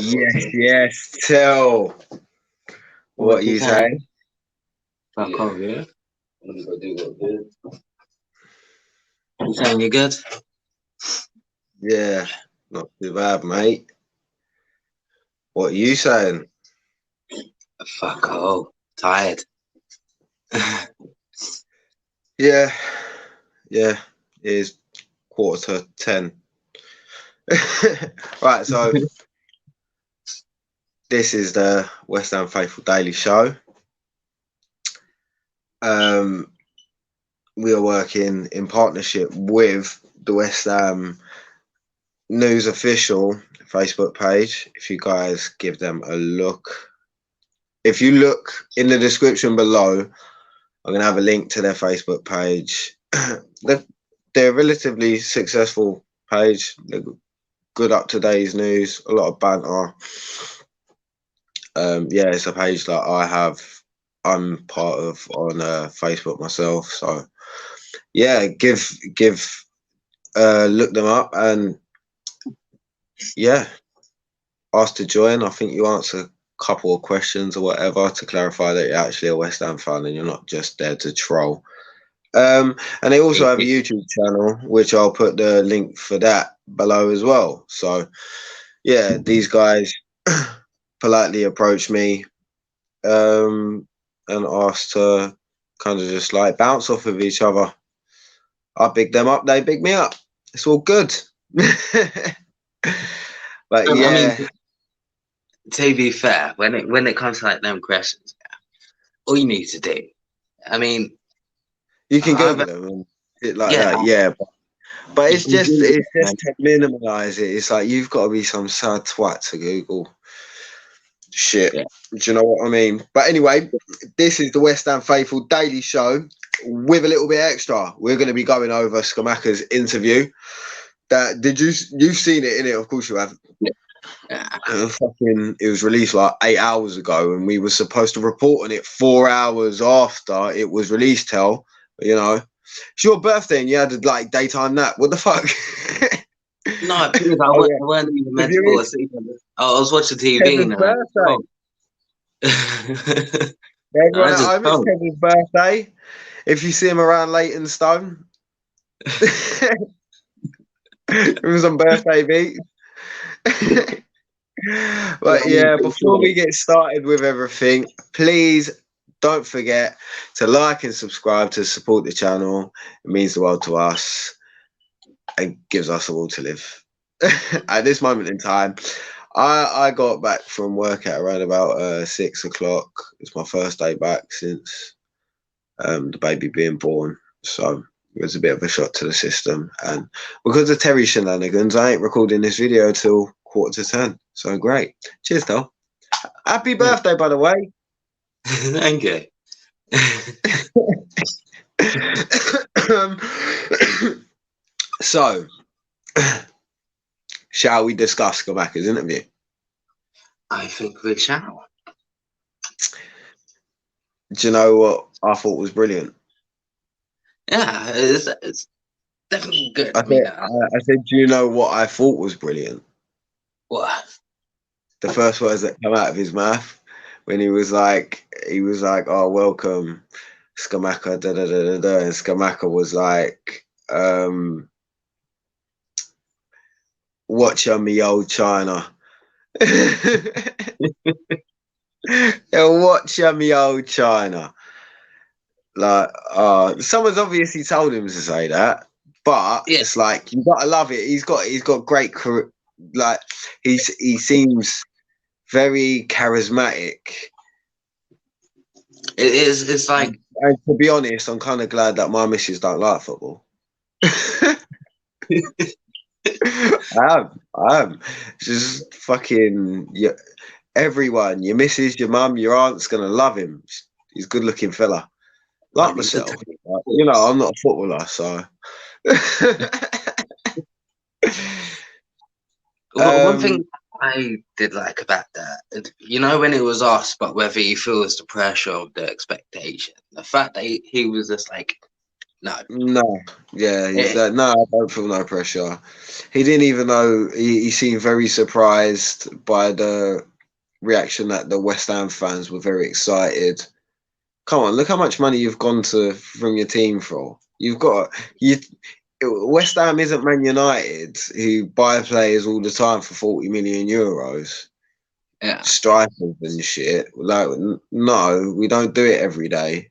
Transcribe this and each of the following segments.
Yes. Tell what you saying. Fuck off, yeah. You saying you're good? Yeah, not too bad, mate. What are you saying? Fuck off. Tired. Yeah, it is 10:15. Right, so this is the WestHam Faithful Daily Show. We are working in partnership with the West Ham News official Facebook page. If you guys give them a look, if you look in the description below, I'm gonna have a link to their Facebook page. They're a relatively successful page. They're good up to date news, a lot of banter. Yeah, it's a page that I'm part of on Facebook myself. So yeah, look them up and yeah, ask to join. I think you answer a couple of questions or whatever to clarify that you're actually a West Ham fan and you're not just there to troll. And they also have a YouTube channel, which I'll put the link for that below as well. So yeah, these guys politely approached me and asked to kind of just like bounce off of each other. I big them up, they big me up. It's all good. But yeah, I mean, to be fair, when it comes to like them questions, all you need to do, I mean, you can Google them and shit like yeah, that. Yeah, but it's just to man. minimize it. It's like you've got to be some sad twat to Google shit. Yeah. Do you know what I mean? But anyway, this is the West Ham Faithful Daily Show with a little bit extra. We're going to be going over Scamacca's interview. You've seen it in it? Of course you have. Yeah. It was released like 8 hours ago, and we were supposed to report on it 4 hours after it was released. You know, it's your birthday and you had a like daytime nap. What the fuck? No, because I weren't even meant to fall asleep. I was watching TV. Tezza's birthday. Everyone at home, it's Tezza's birthday. If you see him around Leytonstone, it was on birthday beats. But yeah, before we get started with everything, please don't forget to like and subscribe to support the channel. It means the world to us and gives us a will to live. At this moment in time, I got back from work at around about 6 o'clock. It's my first day back since the baby being born. So it was a bit of a shock to the system. And because of Terry shenanigans, I ain't recording this video till 9:45. So great. Cheers, though. Happy birthday, by the way. Thank you. So, shall we discuss Scamacca's interview? I think we shall. Do you know what I thought was brilliant? Yeah, it's definitely good. I said, do you know what I thought was brilliant? What? The first words that come out of his mouth when he was like, "Oh, welcome, Scamacca, da da da da da," and Scamacca was like, "Watch on me, old China." Watch on me, old China. Like, someone's obviously told him to say that, but it's like you gotta love it. He's got great, like he seems very charismatic. It is. It's like, and to be honest, I'm kind of glad that my missus don't like football. I am. Just fucking everyone. Your missus, your mum, your aunt's gonna love him. He's a good-looking fella. Like myself, you know, I'm not a footballer, so. One thing I did like about that, you know, when it was asked about whether he feels the pressure of the expectation, the fact that he was just like, No. No, yeah, he's It, like, no, I don't feel no pressure. He didn't even know. He seemed very surprised by the reaction that the West Ham fans were very excited. Come on, look how much money you've gone to from your team for. You've got you. West Ham isn't Man United who buy players all the time for 40 million euros, yeah. strikers and shit. Like, no, we don't do it every day.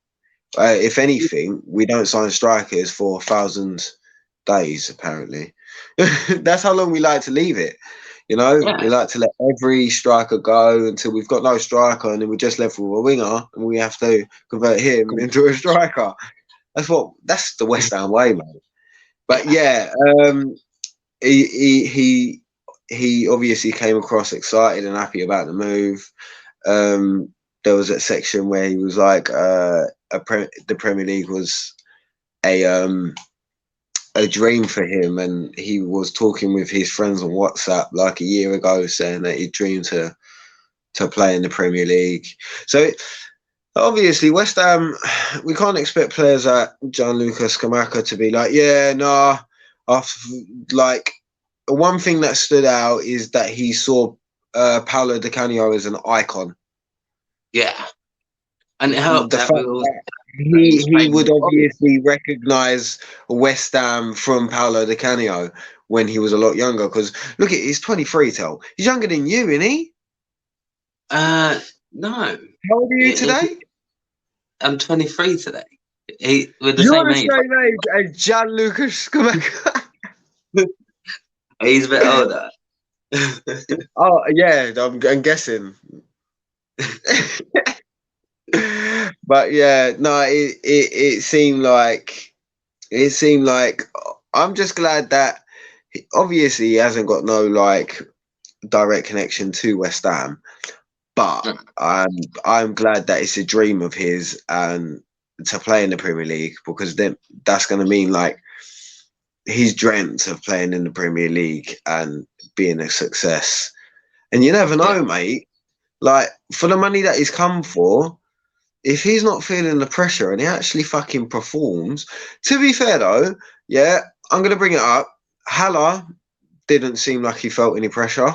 If anything, we don't sign strikers for 1,000 days. Apparently, that's how long we like to leave it. You know, Yeah. we like to let every striker go until we've got no striker, and then we're just left with a winger, and we have to convert him into a striker. That's the West Ham way, man. But yeah, he obviously came across excited and happy about the move. There was that section where he was like, the Premier League was a dream for him, and he was talking with his friends on WhatsApp like a year ago, saying that he dreamed to play in the Premier League. So obviously, West Ham, we can't expect players like Gianluca Scamacca to be like, yeah, nah. Like, one thing that stood out is that he saw Paolo Di Canio as an icon. Yeah. And it helped The that fact we all that he's he playing would with Bobby. obviously recognise West Ham from Paolo Di Canio when he was a lot younger. Because look, he's 23. Tell he's younger than you, isn't he? No. How old are you today? I'm 23 today. We're the You're same the age. same age as Gianluca Scamacca. He's a bit older. Oh yeah, I'm guessing. But yeah, no, it seemed like I'm just glad that obviously he hasn't got no like direct connection to West Ham, but I'm glad that it's a dream of his and to play in the Premier League, because then that's going to mean like he's dreamt of playing in the Premier League and being a success. And you never know, mate. Like, for the money that he's come for, if he's not feeling the pressure and he actually fucking performs, to be fair though, yeah, I'm going to bring it up. Haller didn't seem like he felt any pressure.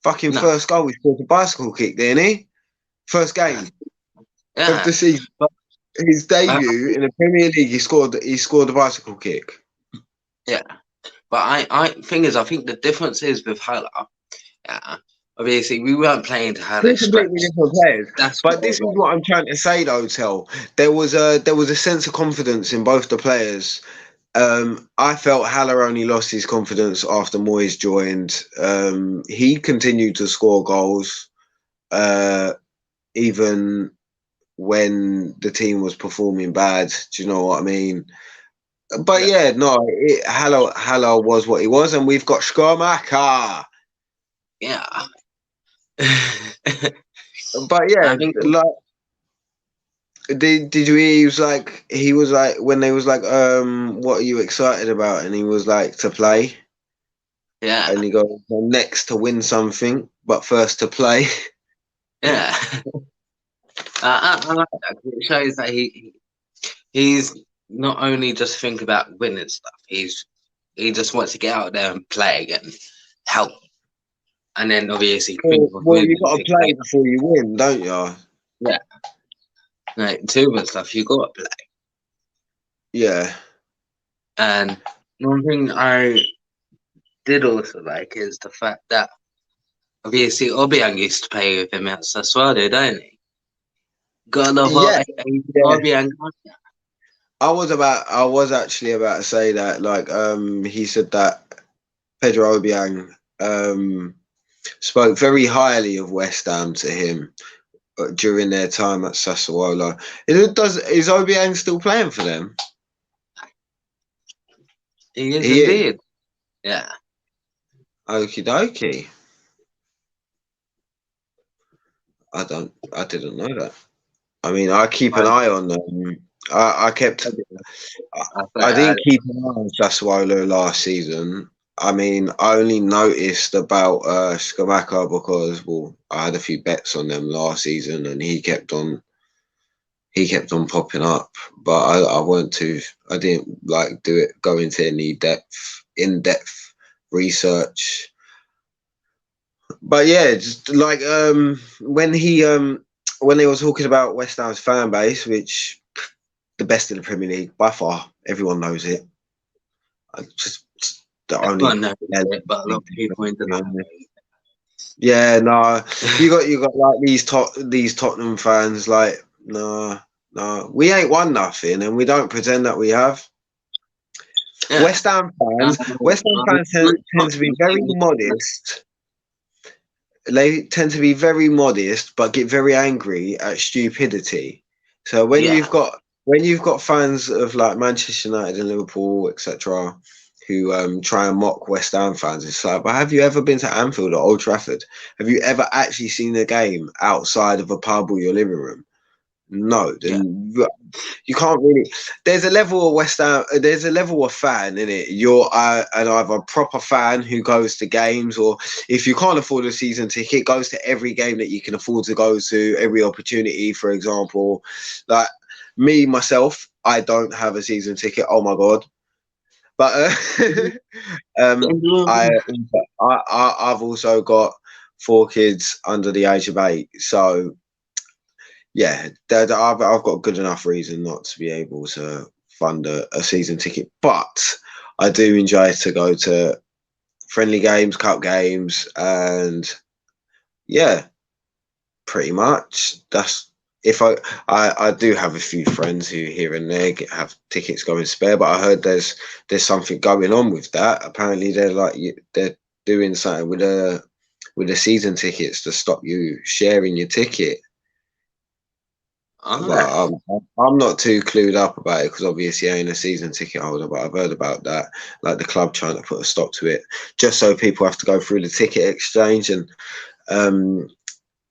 Fucking No. first goal, he scored a bicycle kick, didn't he? First game of Yeah. the season. His debut in the Premier League, he scored a bicycle kick. Yeah. But I thing is, I think the difference is with Haller. Yeah. Obviously, we weren't playing to Haller's Two completely strengths. different players. That's But this is what I'm trying to say though, Tel. There was a sense of confidence in both the players. I felt Haller only lost his confidence after Moyes joined. He continued to score goals, even when the team was performing bad. Do you know what I mean? But yeah, no, Haller was what he was, and we've got Scamacca. Yeah. But yeah, I think like, did you hear he was like when they was like, what are you excited about? And he was like, to play. yeah. And he goes, well, next to win something, but first to play. Yeah. I like that 'cause it shows that he's not only just think about winning stuff. He just wants to get out there and play and help. And then obviously think of Well, winning you got to things play later. before you win, don't you? Yeah. Like to win stuff, you got to play. Yeah. And one thing I did also like is the fact that obviously Obiang used to play with him at Sassuolo, don't he? Got Yeah. another Yeah. Obiang. I was actually about to say that, like, he said that Pedro Obiang spoke very highly of West Ham to him during their time at Sassuolo. Is Obiang still playing for them? He is He is. indeed. Yeah. Okie dokie. I didn't know that. I mean, I keep an eye on them. I didn't keep an eye on Sassuolo last season. I mean, I only noticed about Scamacca because, well, I had a few bets on them last season, and he kept on he kept on popping up, but I didn't like go into any in-depth research. But yeah, just like when they were talking about West Ham's fan base, which the best in the Premier League by far, everyone knows it. Just the only knows it, but a lot of people into that. Yeah, no, you got like these Tottenham fans, like no, we ain't won nothing, and we don't pretend that we have. Yeah. West Ham fans tend to be very modest. They tend to be very modest, but get very angry at stupidity. So when you've got fans of like Manchester United and Liverpool, etc., who try and mock West Ham fans, it's like, but have you ever been to Anfield or Old Trafford? Have you ever actually seen a game outside of a pub or your living room? No, then you can't really. There's a level of West Ham. There's a level of fan in it. You're an either a proper fan who goes to games, or if you can't afford a season ticket, goes to every game that you can afford to go to, every opportunity. For example, like me myself, I don't have a season ticket. Oh my god! But I've also got 4 kids under the age of 8, so. Yeah, I've got good enough reason not to be able to fund a season ticket, but I do enjoy to go to friendly games, cup games, and yeah, pretty much. That's if I do have a few friends who here and there have tickets going spare, but I heard there's something going on with that. Apparently, they're doing something with the season tickets to stop you sharing your ticket. But I'm not too clued up about it because obviously I ain't a season ticket holder, but I've heard about that, like the club trying to put a stop to it, just so people have to go through the ticket exchange, and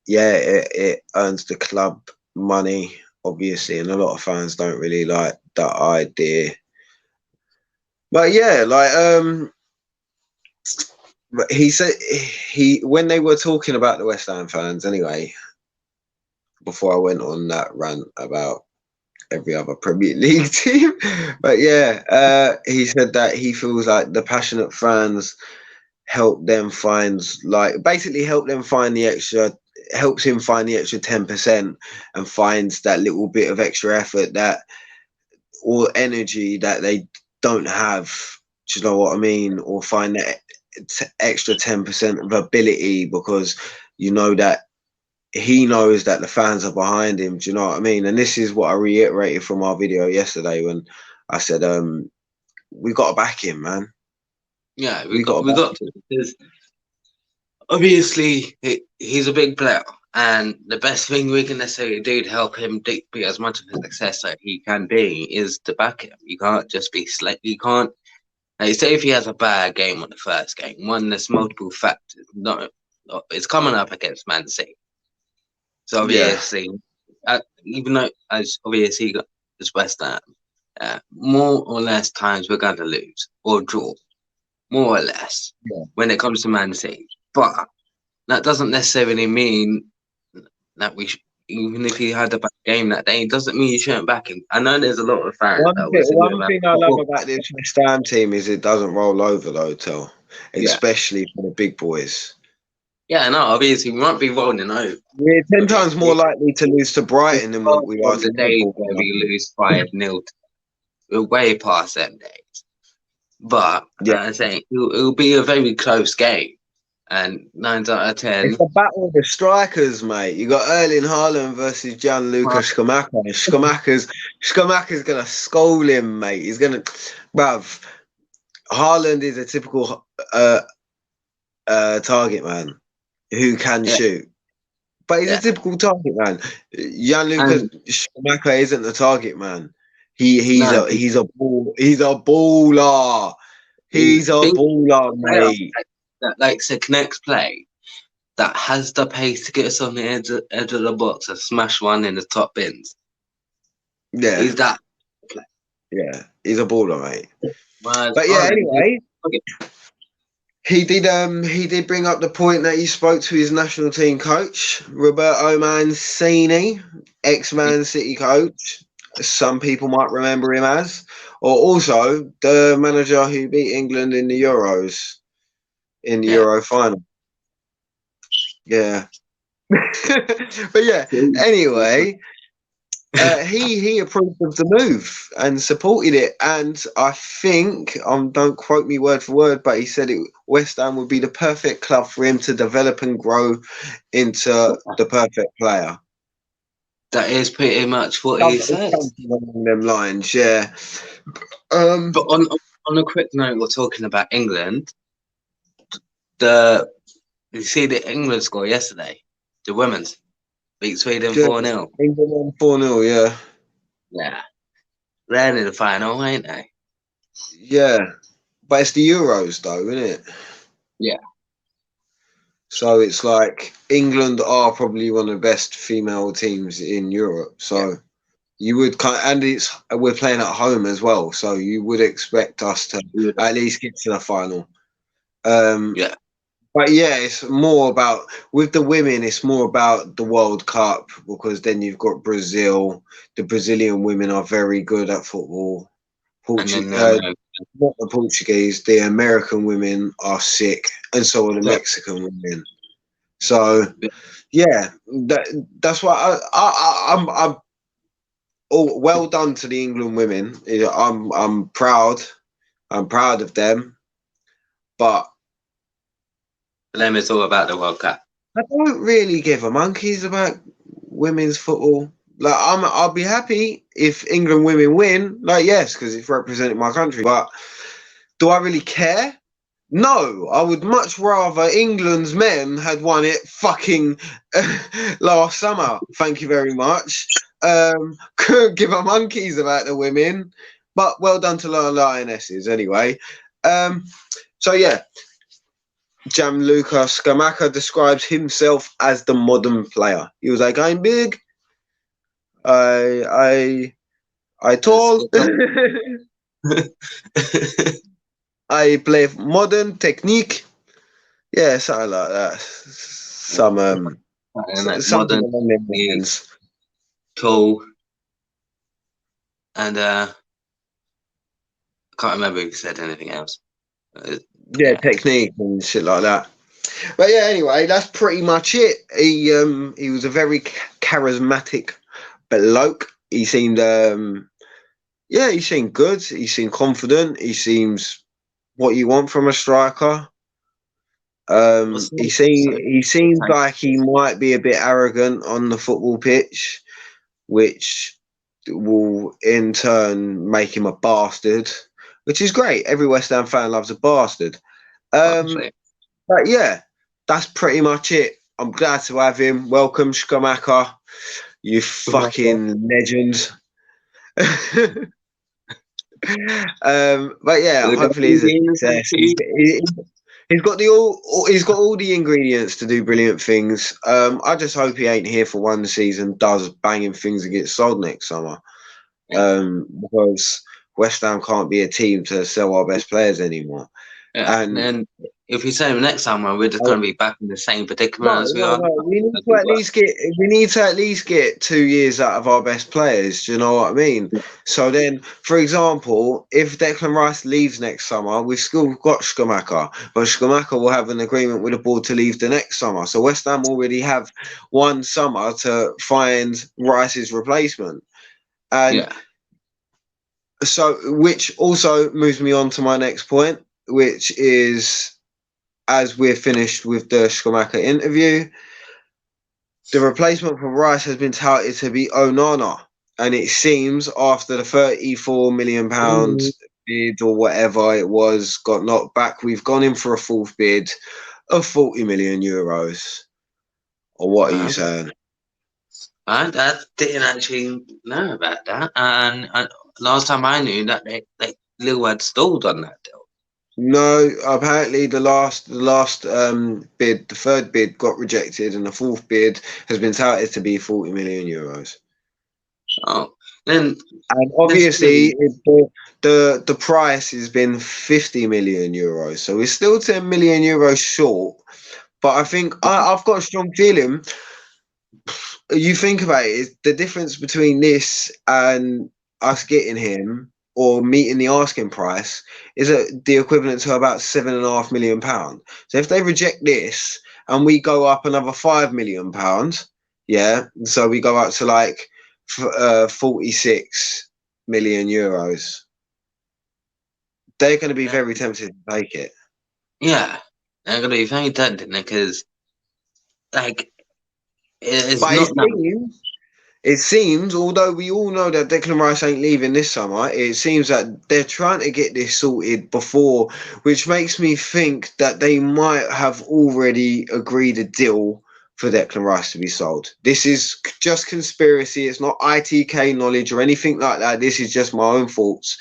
it earns the club money, obviously, and a lot of fans don't really like that idea. But yeah, like but he said when they were talking about the West Ham fans anyway, before I went on that rant about every other Premier League team. But yeah, he said that he feels like the passionate fans helps him find the extra 10% and finds that little bit of extra effort or energy that they don't have. Do you know what I mean? Or find that extra 10% of ability, because you know that he knows that the fans are behind him. Do you know what I mean? And this is what I reiterated from our video yesterday when I said, we got to back him, man. Yeah, we got to, because obviously he's a big player, and the best thing we can necessarily do to help him be as much of a success that he can be is to back him. You can't just be you can't, like, say if he has a bad game on the first game, there's multiple factors. It's coming up against Man City. So obviously, even though as obviously it's West Ham, more or less times we're going to lose or draw, more or less, when it comes to Man City. But that doesn't necessarily mean that even if he had a bad game that day, it doesn't mean you shouldn't back him. I know there's a lot of fans. One thing I love about this West Ham team is it doesn't roll over the hotel, especially for the big boys. Yeah, no, obviously we won't be rolling over. We're 10 times more likely to lose to Brighton than what we are to Liverpool. Where we lose 5-0. We're way past them days. But I'm saying it'll be a very close game. And 9 out of 10. It's a battle of the strikers, mate. You got Erling Haaland versus Gianluca Scamacca. Scamacca's gonna scold him, mate. He's gonna, bruv. Haaland is a typical target man who can shoot, but he's a typical target man. Gianluca Scamacca isn't a target man. He's a baller. He's a baller, mate. That likes a connect play, that has the pace to get us on the edge of the box and smash one in the top bins. Yeah, he's that. Yeah, he's a baller, mate. But yeah, anyway, he did bring up the point that he spoke to his national team coach Roberto Mancini, ex-Man City coach. Some people might remember him as, or also the manager who beat England in the Euros in the Euro final. Yeah. But yeah, anyway, he approved of the move and supported it, and I think don't quote me word for word, but he said West Ham would be the perfect club for him to develop and grow into the perfect player. That is pretty much what he said. Along them lines, yeah. But on a quick note, we're talking about England. You see the England score yesterday? The women's beat Sweden 4-0. England won 4-0, yeah. Yeah. They're in the final, ain't they? Yeah. But it's the Euros, though, isn't it? Yeah. So it's like England are probably one of the best female teams in Europe. So you would we're playing at home as well. So you would expect us to at least get to the final. Yeah. But yeah, it's more about with the women. It's more about the World Cup because then you've got Brazil. The Brazilian women are very good at football. Not the Portuguese. The American women are sick, and so are the Mexican women. So yeah, that's why I'm well done to the England women. I'm proud. I'm proud of them, but. Them it's all about the World Cup. I don't really give a monkeys about women's football. Like I'll be happy if England women win. Like yes, because it's representing my country. But do I really care? No, I would much rather England's men had won it fucking last summer. Thank you very much. Couldn't give a monkeys about the women, but well done to the Lionesses anyway. So yeah. Gianluca Scamacca describes himself as the modern player. He was like, I'm big. I tall. I play modern technique. Yeah, something like that. Something modern along them lines. Tall. And I can't remember if he said anything else. Technique and shit like that. But yeah, anyway, that's pretty much it. He was a very charismatic bloke. He seemed he seemed good. He seemed confident. He seems what you want from a striker. He seems like he might be a bit arrogant on the football pitch, which will in turn make him a bastard, which is great. Every West Ham fan loves a bastard. But yeah, that's pretty much it. I'm glad to have him. Welcome, Scamacca. You fucking legend. But yeah, hopefully he's a success. He's got all the ingredients to do brilliant things. I just hope he ain't here for one season, does banging things and gets sold next summer. Because West Ham can't be a team to sell our best players anymore. Yeah, and then if we say next summer, we're just going to be back in the same predicament as we are. No. We need to at least get 2 years out of our best players. Do you know what I mean? Yeah. So then, for example, if Declan Rice leaves next summer, we've still got Scamacca, but Scamacca will have an agreement with the board to leave the next summer. So West Ham already have 1 summer to find Rice's replacement, and so which also moves me on to my next point, which is, as we're finished with the Scamacca interview, the replacement for Rice has been touted to be Onana. And it seems after the £34 million bid or whatever it was got knocked back, we've gone in for a 4th bid of €40 million. Or what are you saying? I didn't actually know about that. And last time I knew that Lille had stalled on that deal. No, apparently the last bid, the 3rd bid got rejected, and the 4th bid has been touted to be €40 million. Oh, then and obviously the price has been €50 million, so we're still €10 million short. But I think I've got a strong feeling you think about it, is the difference between this and us getting him or meeting the asking price is the equivalent to about £7.5 million. So if they reject this and we go up another £5 million, yeah, so we go up to like 46 million euros. They're going to be very tempted to take it. Yeah, they're going to be very tempted because, like, it's But not it seems, although we all know that Declan Rice ain't leaving this summer, it seems that they're trying to get this sorted before, which makes me think that they might have already agreed a deal for Declan Rice to be sold. This is just conspiracy. It's not ITK knowledge or anything like that. This is just my own thoughts.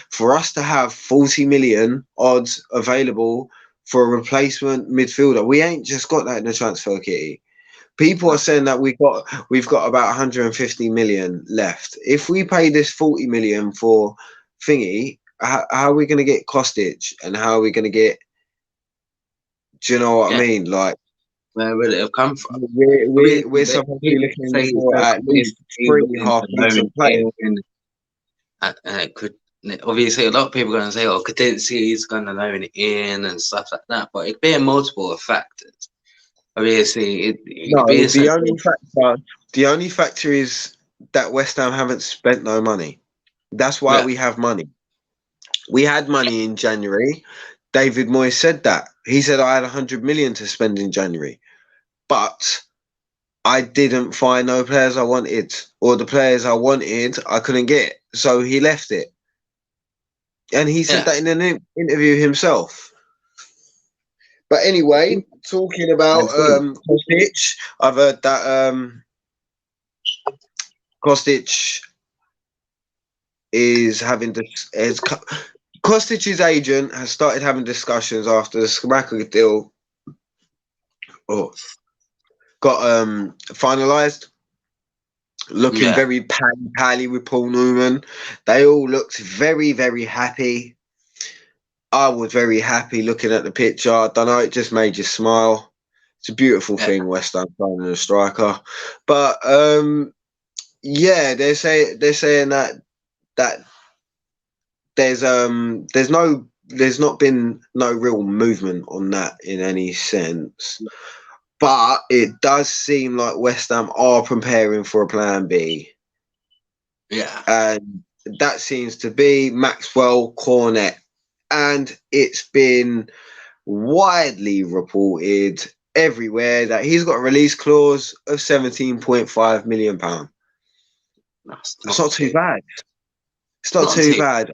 For us to have 40 million odds available for a replacement midfielder, we ain't just got that in the transfer kitty. People are saying that we've got about 150 million left. If we pay this 40 million for thingy, how are we going to get Kostic, and how are we going to get? Do you know what I mean? Like, where will it have come from? We're supposed to be looking for at least 3.5 decent players. And it could obviously a lot of people are going to say, "Oh, Cadency is going to loan it in and stuff like that," but it could be a multiple of factors. Obviously, the only factor is that West Ham haven't spent no money. That's why we have money. We had money in January. David Moyes said that. He said I had 100 million to spend in January, but I didn't find no players I wanted, or the players I wanted I couldn't get. So he left it, and he said that in an interview himself. But anyway, talking about Kostic, I've heard that Kostic is having this. Kostic's agent has started having discussions after the Scamacca deal got finalised. Looking very pally with Paul Newman. They all looked very, very happy. I was very happy looking at the picture. I don't know, it just made you smile. It's a beautiful thing, West Ham signing a striker. But they're saying that there's not been no real movement on that in any sense. But it does seem like West Ham are preparing for a plan B. Yeah. And that seems to be Maxwell Cornet. And it's been widely reported everywhere that he's got a release clause of £17.5 million. That's not too bad. It's not too bad.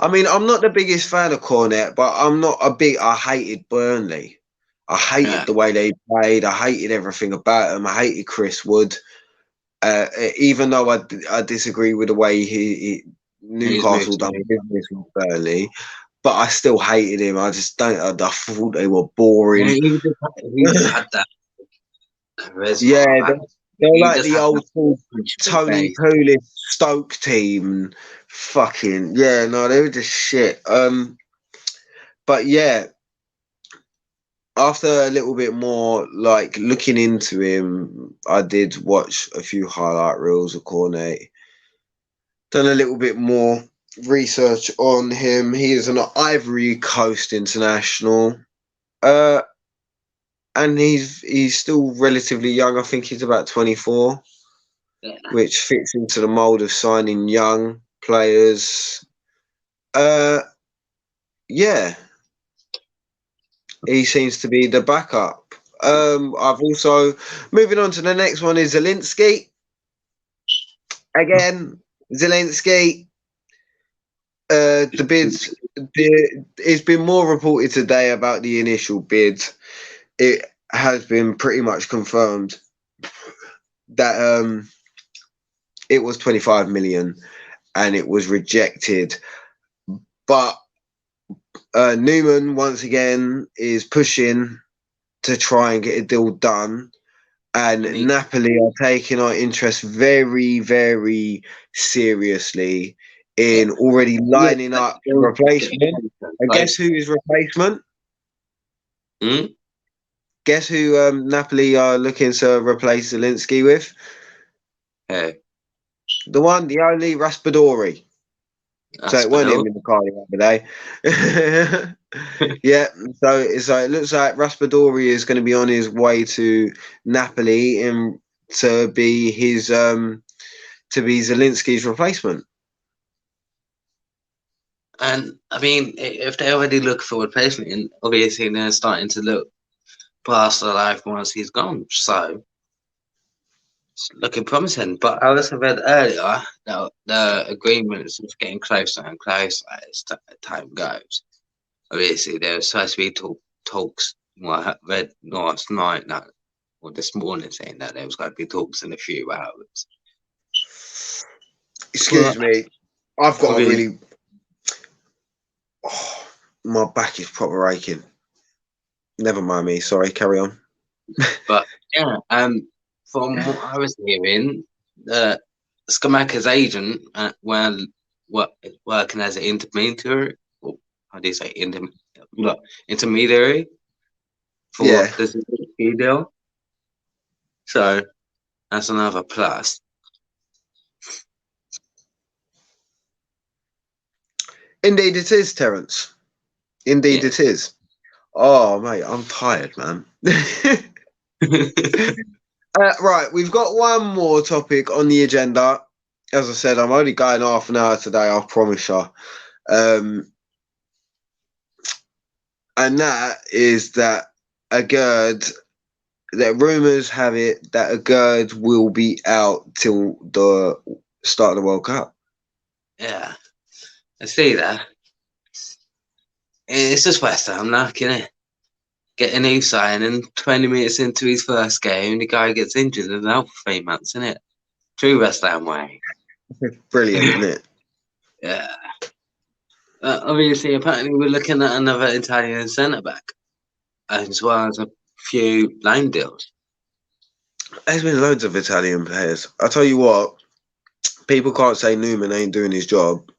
I mean, I'm not the biggest fan of Cornet, but I hated Burnley. I hated the way they played. I hated everything about him. I hated Chris Wood. Even though I disagree with the way Newcastle done business with Burnley, but I still hated him. I thought they were boring. He just had that charisma. They're like the old school Tony Pulis Stoke team. Fucking they were just shit. But yeah, after a little bit more like looking into him, I did watch a few highlight reels of Cornet. Done a little bit more research on him. He is an Ivory Coast international. And he's still relatively young. I think he's about 24, which fits into the mold of signing young players. He seems to be the backup. I've also moving on to the next one is Zielinski. Again, Zielinski. The bids. It's been more reported today about the initial bid. It has been pretty much confirmed that it was 25 million and it was rejected. But Newman once again is pushing to try and get a deal done, and Napoli are taking our interest very, very seriously in already lining up the replacement. And guess who is replacement? Guess who Napoli are looking to replace Zelensky with? Hey, The one, the only Raspadori. So it weren't him Aspinall. in the car the other day. Yeah, so it looks like Raspadori is going to be on his way to Napoli and to be Zelensky's replacement. And I mean, if they already look for a replacement, and obviously they're starting to look past the life once he's gone, so it's looking promising. But I also read earlier that the agreement is just getting closer and closer as time goes. Obviously, there was supposed to be talks. Well, I read last night that, or this morning, saying that there was going to be talks in a few hours. Excuse me, I've got a Obviously, really. Oh, my back is proper aching. Never mind me. Sorry, carry on. but yeah, from what I was hearing, the Scamacca's agent, working as an intermediary, or how do you say intermediary for Yeah, the Zelensky deal. So that's another plus. indeed it is, Terence. Indeed Yeah. it is. Oh, mate, I'm tired, man. Right, we've got one more topic on the agenda. As I said, I'm only going half an hour today, I promise you. And that is that aguerd, that rumours have it that aguerd will be out till the start of the World Cup. Yeah, I see that. It's just West Ham, like, you know, get a new signing 20 minutes into his first game, the guy gets injured and out for 3 months, isn't it? True West Ham way. Brilliant, isn't it? Yeah. Obviously, apparently, we're looking at another Italian centre back, as well as a few loan deals. There's been loads of Italian players. I tell you what, people can't say Newman ain't doing his job.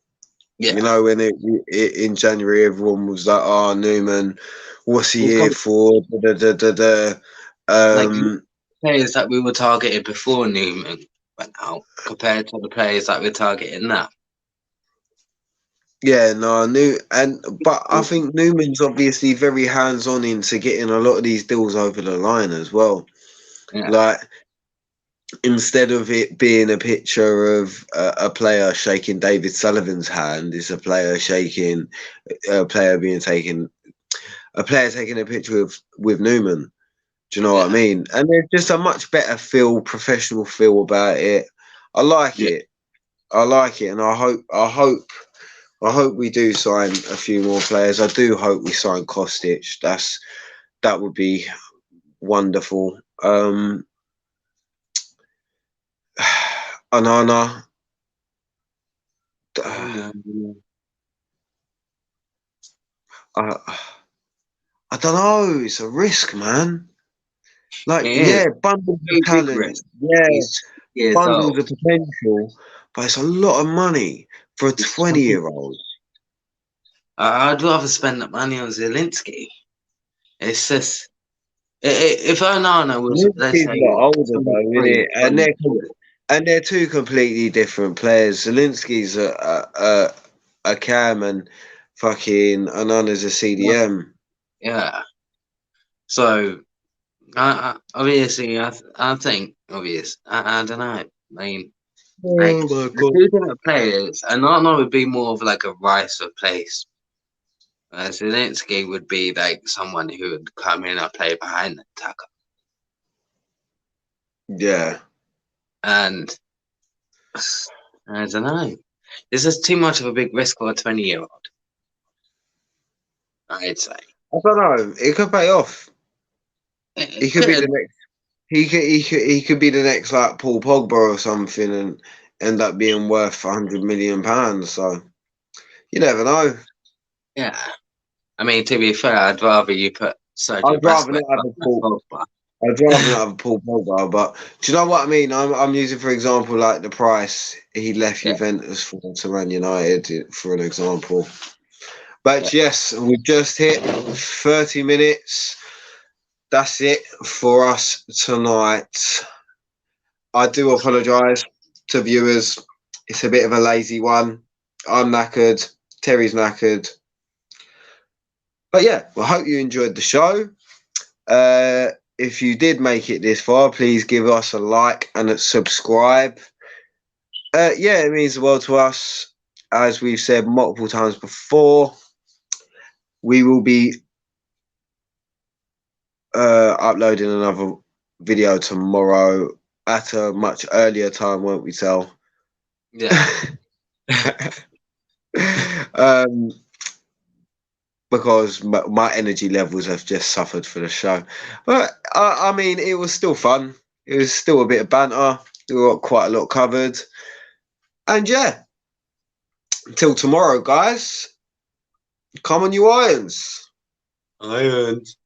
Yeah. You know, when in January, everyone was like, "Oh, Newman, what's he We'll here come, for?" Da, da, da, da, like players that we were targeted before Newman went out, compared to the players that we're targeting now. Yeah, no, but I think Newman's obviously very hands-on into getting a lot of these deals over the line as well. Yeah. Like, instead of it being a picture of a player shaking David Sullivan's hand, it's a player shaking a player taking a picture with Newman. Do you know what I mean? And there's just a much better professional feel about it. I like it. I like it, and I hope we do sign a few more players. I do hope we sign Kostic. That would be wonderful. Anana. I don't know. It's a risk, man. Like, yeah, bundles of talent. Yeah, He's years bundles old. of potential. But it's a lot of money for a 20-year-old. I'd rather spend that money on Zelensky. It's just, if Onana was, let's Zelensky's say, a lot what, older though, isn't 23, it? 24. And they're two completely different players. Zelensky's a cam and fucking Anana's a CDM. Yeah. So, obviously, I think, I don't know. I mean, like, Oh my the god. two different players, Onana would be more of like a Rice replace. Zelensky would be like someone who would come in and play behind the attacker. Yeah. And I don't know. This is too much of a big risk for a 20-year-old. I'd say. I don't know. It could pay off. He It could be the could. next. He could be the next like Paul Pogba or something and end up being worth £100 million. So you never know. Yeah. I mean, to be fair, I'd rather you put Sergio I'd rather Busquets not have a on Paul. Pogba. I'd rather not have a Paul Pogba, but do you know what I mean? I'm using for example like the price he left Yeah. Juventus for to Man United for an example. But Yeah. yes, we've just hit 30 minutes. that's it for us tonight. I do apologise to viewers. It's a bit of a lazy one. I'm knackered. Terry's knackered. But yeah, I hope you enjoyed the show. If you did make it this far, please give us a like and a subscribe. Yeah, it means the world to us. As we've said multiple times before, we will be uploading another video tomorrow at a much earlier time, won't we, Sal? Yeah. Because my energy levels have just suffered for the show. But I mean, it was still fun. It was still a bit of banter. We got quite a lot covered. And yeah, until tomorrow, guys. Come on, you irons. Irons.